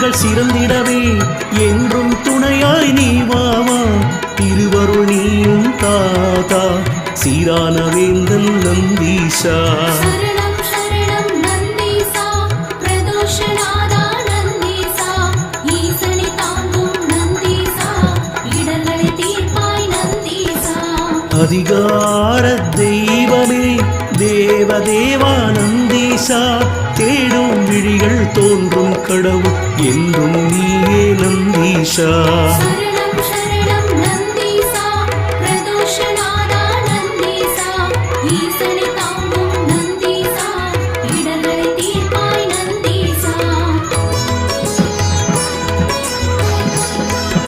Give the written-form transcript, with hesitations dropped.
வாழ்க்கைகள் சிறந்திடவே என்றும் துணையாய் நீ வாவா திருவருள் நீயும் தாதா சீரான வேந்தன் நந்தீஷா அதிகார தெய்வமே தேவதேவா நந்தீஷா தேடும் விழிகள் தோன்றும் கடவுள் என்றும் நீயே நந்தீஷா